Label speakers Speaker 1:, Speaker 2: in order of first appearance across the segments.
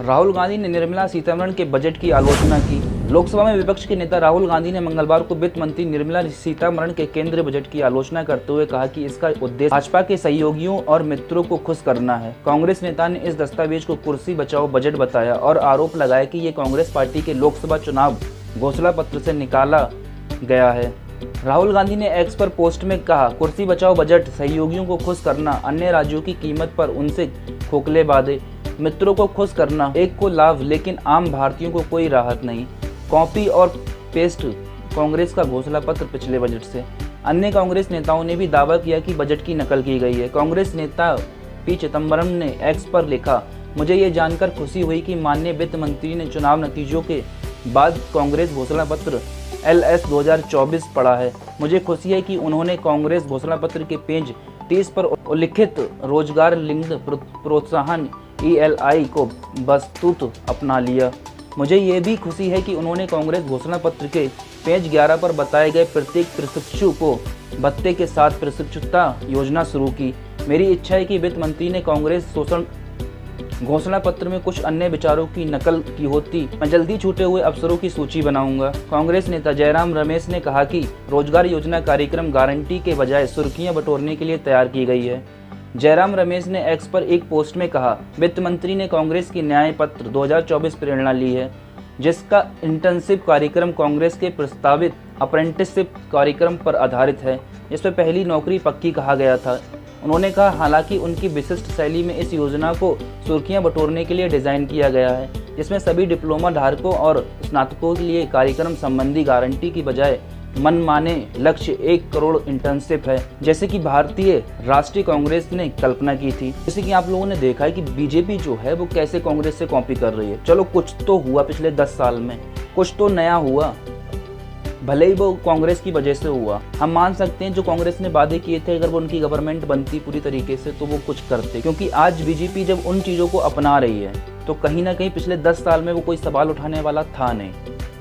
Speaker 1: राहुल गांधी ने निर्मला सीतारमण के बजट की आलोचना की। लोकसभा में विपक्ष के नेता राहुल गांधी ने मंगलवार को वित्त मंत्री निर्मला सीतारमण के केंद्रीय बजट की आलोचना करते हुए कहा कि इसका उद्देश्य भाजपा के सहयोगियों और मित्रों को खुश करना है। कांग्रेस नेता ने इस दस्तावेज को कुर्सी बचाओ बजट बताया और आरोप लगाया कि ये कांग्रेस पार्टी के लोकसभा चुनाव घोषणा पत्र से निकाला गया है। राहुल गांधी ने एक्स पर पोस्ट में कहा, कुर्सी बचाओ बजट सहयोगियों को खुश करना, अन्य राज्यों की कीमत पर उनसे खोखले वादे, मित्रों को खुश करना, एक को लाभ लेकिन आम भारतीयों को कोई राहत नहीं। कॉपी और पेस्ट कांग्रेस का घोषणा पत्र पिछले बजट से। अन्य कांग्रेस नेताओं ने भी दावा किया कि बजट की नकल की गई है। कांग्रेस नेता पी चिदम्बरम ने एक्स पर लिखा, मुझे ये जानकर खुशी हुई कि माननीय वित्त मंत्री ने चुनाव नतीजों के बाद कांग्रेस घोषणा पत्र LS 2024 पढ़ा है। मुझे खुशी है कि उन्होंने कांग्रेस घोषणा पत्र के पेज 30 पर उल्लिखित रोजगार लिंग प्रोत्साहन ELI को वस्तुत अपना लिया। मुझे ये भी खुशी है कि उन्होंने कांग्रेस घोषणा पत्र के पेज 11 पर बताए गए प्रत्येक प्रशिक्षु को भत्ते के साथ प्रशिक्षुता योजना शुरू की। मेरी इच्छा है कि वित्त मंत्री ने कांग्रेस शोषण घोषणा पत्र में कुछ अन्य विचारों की नकल की होती, मैं जल्दी छूटे हुए अवसरों की सूची बनाऊंगा। कांग्रेस नेता जयराम रमेश ने कहा कि रोजगार योजना कार्यक्रम गारंटी के बजाय सुर्खियां बटोरने के लिए तैयार की गई है। जयराम रमेश ने एक्स पर एक पोस्ट में कहा, वित्त मंत्री ने कांग्रेस की न्याय पत्र 2024 प्रेरणा ली है, जिसका इंटर्नशिप कार्यक्रम कांग्रेस के प्रस्तावित अप्रेंटिसशिप कार्यक्रम पर आधारित है, जिसमें पहली नौकरी पक्की कहा गया था। उन्होंने कहा, हालांकि उनकी विशिष्ट शैली में इस योजना को सुर्खियां बटोरने के लिए डिजाइन किया गया है, जिसमें सभी डिप्लोमा धारकों और स्नातकों के लिए कार्यक्रम संबंधी गारंटी की बजाय मनमाने लक्ष्य 1 करोड़ इंटर्नशिप है, जैसे कि भारतीय राष्ट्रीय कांग्रेस ने कल्पना की थी। जैसे कि आप लोगों ने देखा है कि बीजेपी जो है वो कैसे कांग्रेस से कॉपी कर रही है। चलो कुछ तो हुआ पिछले 10 साल में, कुछ तो नया हुआ, भले ही वो कांग्रेस की वजह से हुआ। हम मान सकते हैं जो कांग्रेस ने वादे किए थे, अगर वो उनकी गवर्नमेंट बनती पूरी तरीके से तो वो कुछ करते, क्योंकि आज बीजेपी जब उन चीज़ों को अपना रही है तो कहीं ना कहीं पिछले 10 साल में वो कोई सवाल उठाने वाला था नहीं।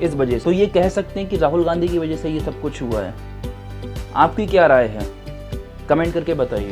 Speaker 1: इस वजह से तो ये कह सकते हैं कि राहुल गांधी की वजह से ये सब कुछ हुआ है। आपकी क्या राय है, कमेंट करके बताइए।